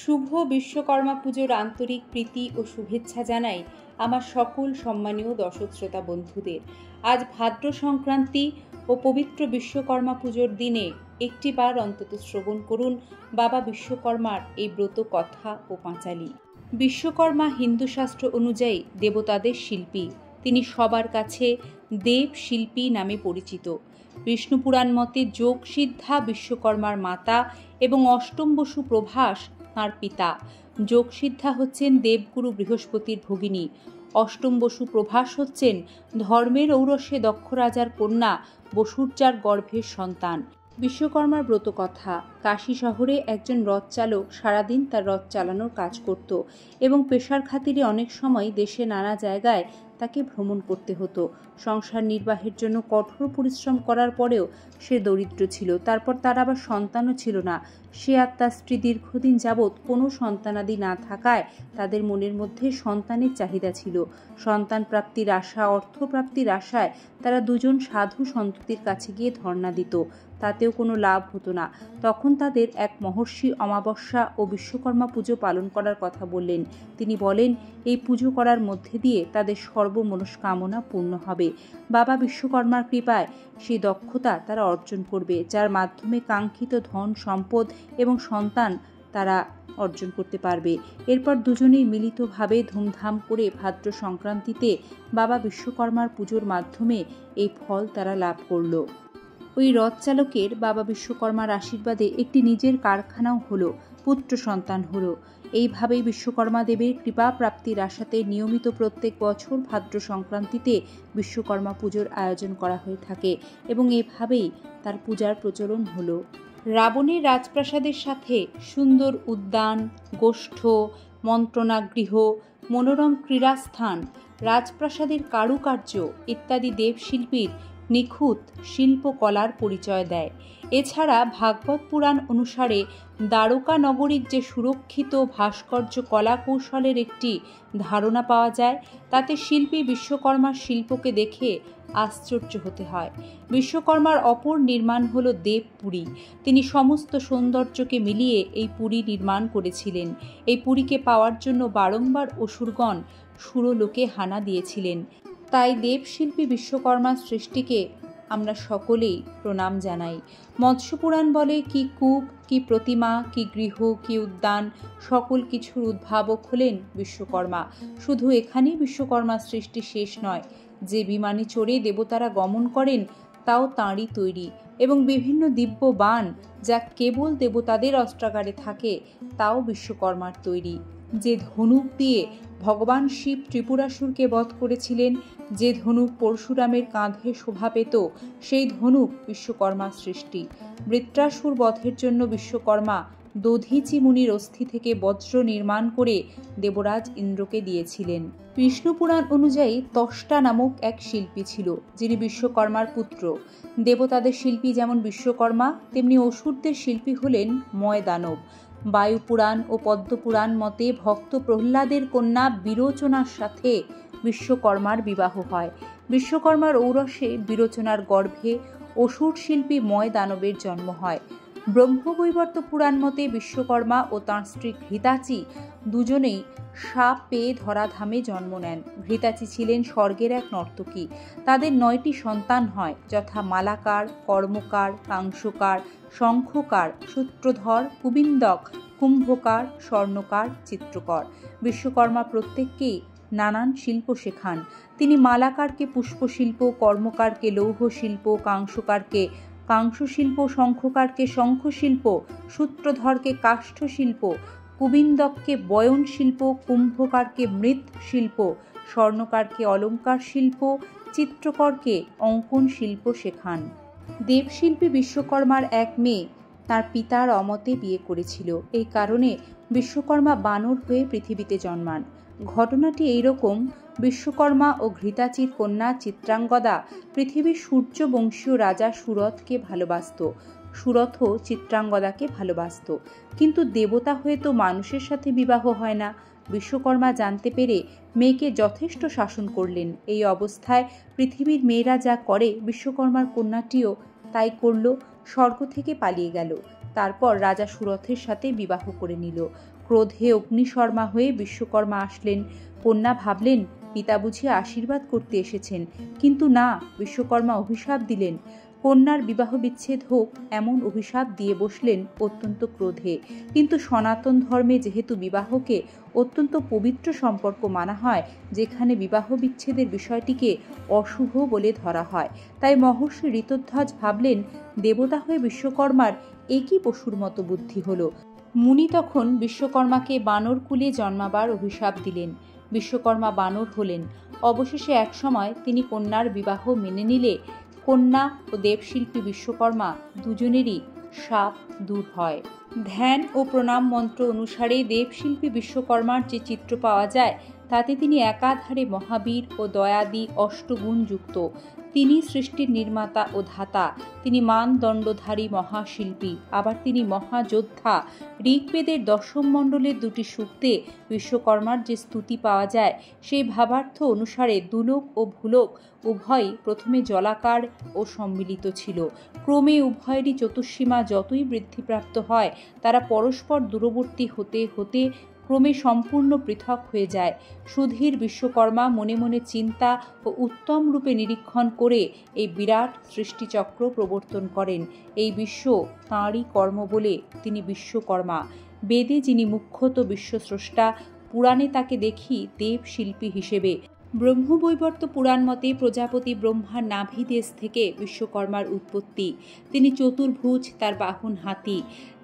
শুভ বিশ্বকর্মা পুজোর আন্তরিক প্রীতি ও শুভেচ্ছা জানাই আমার সকল সম্মানীয় দর্শক শ্রোতা বন্ধুদের। আজ ভাদ্র সংক্রান্তি ও পবিত্র বিশ্বকর্মা পুজোর দিনে একটিবার অন্তত শ্রবণ করুন বাবা বিশ্বকর্মার এই ব্রত কথা ও পাঁচালী। বিশ্বকর্মা হিন্দু শাস্ত্র অনুযায়ী দেবতাদের শিল্পী। তিনি সবার কাছে দেব শিল্পী নামে পরিচিত। বিষ্ণুপুরাণ মতে যোগসিদ্ধা বিশ্বকর্মার মাতা এবং অষ্টম বসু প্রভাস তাঁর পিতা। যোগসিদ্ধা হচ্ছেন দেবগুরু বৃহস্পতির ভগিনী। অষ্টম বসু প্রভাস হচ্ছেন ধর্মের ঔরসে দক্ষ রাজার কন্যা বসুর্যার গর্ভের সন্তান। বিশ্বকর্মার ব্রত কথা। কাশী শহরে একজন রথ চালক সারাদিন তার রথ চালানোর কাজ করত এবং পেশার খাতিরে অনেক সময় দেশে নানা জায়গায় তাকে ভ্রমণ করতে হতো। সংসার নির্বাহের জন্য কঠোর পরিশ্রম করার পরেও সে দরিদ্র ছিল। তারপর তার আবার সন্তানও ছিল না। সে আর তার স্ত্রী দীর্ঘদিন যাবৎ কোনো সন্তানাদি না থাকায় তাদের মনের মধ্যে সন্তানের চাহিদা ছিল। সন্তান প্রাপ্তির আশা, অর্থ প্রাপ্তির আশায় তারা দুজন সাধু সন্ততির কাছে গিয়ে ধর্ণা দিত। তাতেও কোনো লাভ হতো না। তখন তাদের এক মহর্ষি অমাবস্যা ও বিশ্বকর্মা পুজো পালন করার কথা বললেন। তিনি বলেন, এই পুজো করার মধ্যে দিয়ে তাদের সর্বমনস্কামনা পূর্ণ হবে। বাবা বিশ্বকর্মার কৃপায় সেই দক্ষতা তারা অর্জন করবে, যার মাধ্যমে কাঙ্ক্ষিত ধন সম্পদ এবং সন্তান তারা অর্জন করতে পারবে। এরপর দুজনেই মিলিতভাবে ধুমধাম করে ভাদ্র সংক্রান্তিতে বাবা বিশ্বকর্মার পুজোর মাধ্যমে এই ফল তারা লাভ করল। ওই রথ চালকের বাবা বিশ্বকর্মার আশীর্বাদে একটি নিজের কারখানাও হলো, পুত্র সন্তান হলো। এইভাবেই বিশ্বকর্মা দেবের কৃপা প্রাপ্তির আশাতে নিয়মিত প্রত্যেক বছর ভাদ্র সংক্রান্তিতে বিশ্বকর্মা পুজোর আয়োজন করা হয়ে থাকে এবং এভাবেই তার পূজার প্রচলন হলো। রাবণের রাজপ্রাসাদের সাথে সুন্দর উদ্যান, গোষ্ঠ, মন্ত্রণাগৃহ, মনোরম ক্রীড়াস্থান, রাজপ্রাসাদের কারুকার্য ইত্যাদি দেবশিল্পীর নিখুঁত শিল্পকলার পরিচয় দেয়। এছাড়া ভাগবত পুরাণ অনুসারে দ্বারকা নগরীর যে সুরক্ষিত ভাস্কর্য কলা কৌশলের একটি ধারণা পাওয়া যায়, তাতে শিল্পী বিশ্বকর্মার শিল্পকে দেখে আশ্চর্য হতে হয়। বিশ্বকর্মার অপর নির্মাণ হল দেবপুরী। তিনি সমস্ত সৌন্দর্যকে মিলিয়ে এই পুরী নির্মাণ করেছিলেন। এই পুরীকে পাওয়ার জন্য বারংবার অসুরগণ সুরলোকে হানা দিয়েছিলেন। তাই দেবশিল্পী বিশ্বকর্মার সৃষ্টিকে আমরা সকলেই প্রণাম জানাই। মৎস্যপুরাণ বলে, কি কূপ, কি প্রতিমা, কি গৃহ, কি উদ্যান, সকল কিছুর উদ্ভাবক হলেন বিশ্বকর্মা। শুধু এখানেই বিশ্বকর্মার সৃষ্টি শেষ নয়। যে বিমানে চড়ে দেবতারা গমন করেন তাও তাঁরই তৈরি এবং বিভিন্ন দিব্য বাণ যা কেবল দেবতাদের অস্ত্রাগারে থাকে তাও বিশ্বকর্মার তৈরি। যে ধনুক দিয়ে ভগবান শিব ত্রিপুরাসুরকে বধ করেছিলেন, যে ধনুক পরশুরামের কাঁধে শোভা পেত, সেই ধনুক বিশ্বকর্মার সৃষ্টি। বৃত্রাসুর বধের জন্য বিশ্বকর্মা দধীচি মুনির অস্থি থেকে বজ্র নির্মাণ করে দেবরাজ ইন্দ্রকে দিয়েছিলেন। বিষ্ণুপুরাণ অনুযায়ী ত্বষ্টা নামক এক শিল্পী ছিল, যিনি বিশ্বকর্মার পুত্র। দেবতাদের শিল্পী যেমন বিশ্বকর্মা, তেমনি অসুরদের শিল্পী হলেন ময়দানব। বায়ুপুরাণ ও পদ্মপুরাণ মতে ভক্ত প্রহ্লাদের কন্যা বিরোচনার সাথে বিশ্বকর্মার বিবাহ হয়। বিশ্বকর্মার ঔরসে বিরোচনার গর্ভে অসুর শিল্পী ময়দানবের জন্ম হয়। ব্রহ্মবৈবর্ত পুরাণ মতে বিশ্বকর্মা ও তাঁর স্ত্রী ঘৃতাচি দুজনেই সাপ পেয়ে ধরাধামে জন্ম নেন। ঘৃতাচি ছিলেন স্বর্গের এক নর্তকী। তাদের 9টি সন্তান হয়, যথা মালাকার, কর্মকার, কাংসকার, শঙ্খকার, সূত্রধর, কুবিন্দক, কুম্ভকার, স্বর্ণকার, চিত্রকর। বিশ্বকর্মা প্রত্যেককেই নানান শিল্প শেখান। তিনি মালাকারকে পুষ্পশিল্প, কর্মকারকে লৌহ শিল্প, কাংসকারকে কাংসশিল্প, শঙ্খকারকে শঙ্খশিল্প, সূত্রধরকে কাষ্ঠশিল্প, কুবিন্দককে বয়ন শিল্প, কুম্ভকারকে মৃৎ শিল্প, স্বর্ণকারকে অলঙ্কার শিল্প, চিত্রকরকে অঙ্কন শিল্প শেখান। দেবশিল্পী বিশ্বকর্মার এক মেয়ে তার পিতার অমতে বিয়ে করেছিল। এই কারণে বিশ্বকর্মা বানর হয়ে পৃথিবীতে জন্মান। ঘটনাটি এইরকম, বিশ্বকর্মা ও ঘৃতাচির কন্যা চিত্রাঙ্গদা পৃথিবীর সূর্যবংশীয় রাজা সুরথকে ভালোবাসত। সুরথও চিত্রাঙ্গদাকে ভালোবাসত, কিন্তু দেবতা হয়ে তো মানুষের সাথে বিবাহ হয় না। বিশ্বকর্মা জানতে পেরে মেয়েকে যথেষ্ট শাসন করলেন। এই অবস্থায় পৃথিবীর মেয়েরা যা করে বিশ্বকর্মার কন্যাটিও তাই করল, স্বর্গ থেকে পালিয়ে গেল। তারপর রাজা সুরথের সাথে বিবাহ করে নিল। ক্রোধে অগ্নিশর্মা হয়ে বিশ্বকর্মা আসলেন। কন্যা ভাবলেন পিতা বুঝি আশীর্বাদ করতে এসেছেন, কিন্তু না, বিশ্বকর্মা অভিশাপ দিলেন। কন্যার বিবাহ বিচ্ছেদ হোক এমন অভিশাপ দিয়ে বসলেন অত্যন্ত ক্রোধে। কিন্তু সনাতন ধর্মে যেহেতু বিবাহকে অত্যন্ত পবিত্র সম্পর্ক মানা হয়, যেখানে বিবাহ বিচ্ছেদের বিষয়টিকে অশুভ বলে ধরা হয়, তাই মহর্ষি ঋতধ্বজ ভাবলেন দেবতা হয়ে বিশ্বকর্মার একই পশুর মতো বুদ্ধি হলো। মুনি তখন বিশ্বকর্মাকে বানর কুলে জন্মাবার অভিশাপ দিলেন। বিশ্বকর্মা বানর হলেন। অবশেষে একসময় তিনি কন্যার বিবাহ মেনে নিলে কন্যা ও দেবশিল্পী বিশ্বকর্মা দুজনেরই শাপ দূর হয়। ধ্যান ও প্রণাম মন্ত্র অনুসারে দেবশিল্পী বিশ্বকর্মার যে চিত্র পাওয়া যায়, তাতে তিনি একাধারে মহাবীর ও দয়াদি অষ্টগুণ যুক্ত। তিনি সৃষ্টির নির্মাতা ও ধাতা, তিনি মানদণ্ডধারী মহাশিল্পী, আবার তিনি মহাযোদ্ধা। ঋগ্বেদের দশম মণ্ডলের দুটি সূক্তে বিশ্বকর্মার যে স্তুতি পাওয়া যায়, সেই ভাবার্থ অনুসারে দুলোক ও ভূলোক উভয়ই প্রথমে জলাকার ও সম্মিলিত ছিল। ক্রমে উভয়েরই চতুষ্সীমা যতই বৃদ্ধিপ্রাপ্ত হয়, তারা পরস্পর দূরবর্তী হতে হতে ক্রমে সম্পূর্ণ পৃথক হয়ে যায়। সুধীর বিশ্বকর্মা মনে মনে চিন্তা ও উত্তম রূপে নিরীক্ষণ করে এই বিরাট সৃষ্টিচক্র প্রবর্তন করেন। এই বিশ্ব তাঁরই কর্ম বলে তিনি বিশ্বকর্মা। বেদে যিনি মুখ্যত বিশ্বস্রষ্টা, পুরাণে তাকে দেখি দেবশিল্পী হিসেবে। ব্রহ্মবৈবর্ত পুরাণ মতে প্রজাপতি ব্রহ্মার নাভিদেশ থেকে বিশ্বকর্মার উৎপত্তি। তিনি চতুর্ভুজ, তার বাহন হাতি,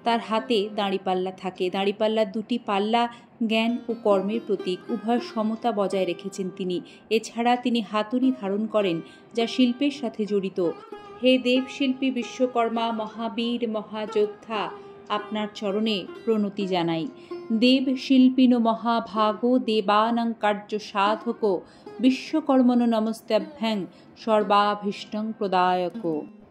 তার হাতে দাঁড়িপাল্লা থাকে। দাঁড়িপাল্লার দুটি পাল্লা জ্ঞান ও কর্মের প্রতীক, উভয় সমতা বজায় রেখেছেন তিনি। এছাড়া তিনি হাতুড়ি ধারণ করেন, যা শিল্পের সাথে জড়িত। হে দেবশিল্পী বিশ্বকর্মা, মহাবীর মহাযোদ্ধা, আপনার চরণে প্রণতি জানাই। দেবশিল্পিনো মহাভাগো দেবানাং কার্য সাধক, বিশ্বকর্মণ নমস্তাভ্যাং সর্বাভীষ্টং প্রদায়ক।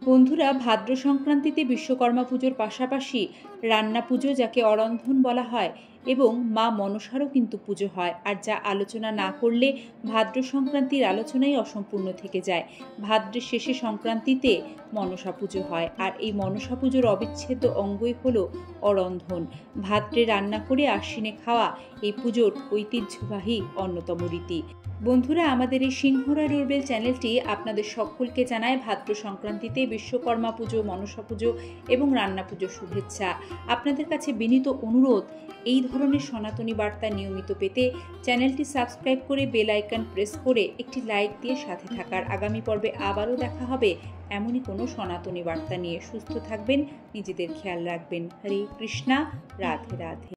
বন্ধুরা, ভাদ্র সংক্রান্তিতে বিশ্বকর্মা পুজোর পাশাপাশি রান্না পুজো, যাকে অরন্ধন বলা হয়, এবং মা মনসারও কিন্তু পুজো হয়। আর যা আলোচনা না করলে ভাদ্র সংক্রান্তির আলোচনাই অসম্পূর্ণ থেকে যায়। ভাদ্রের শেষে সংক্রান্তিতে মনসা পুজো হয়, আর এই মনসা পুজোর অবিচ্ছেদ্য অঙ্গই হলো অরন্ধন। ভাদ্রে রান্না করে আশ্বিনে খাওয়া এই পুজোর ঐতিহ্যবাহী অন্যতম রীতি। বন্ধুরা, আমাদের এই সিংহরা ডোরবেল চ্যানেলটি আপনাদের সকলকে জানায় ভাদ্র সংক্রান্তিতে বিশ্বকর্মা পুজো, মনসা পুজো এবং রান্না পুজোর শুভেচ্ছা। আপনাদের কাছে বিনীত অনুরোধ, এই ধরনের সনাতনী বার্তা নিয়মিত পেতে চ্যানেলটি সাবস্ক্রাইব করে বেল আইকন প্রেস করে একটি লাইক দিয়ে সাথে থাকার। আগামী পর্বে আবারও দেখা হবে এমনই কোনো সনাতনী বার্তা নিয়ে। সুস্থ থাকবেন, নিজেদের খেয়াল রাখবেন। হরে কৃষ্ণা, রাধে রাধে।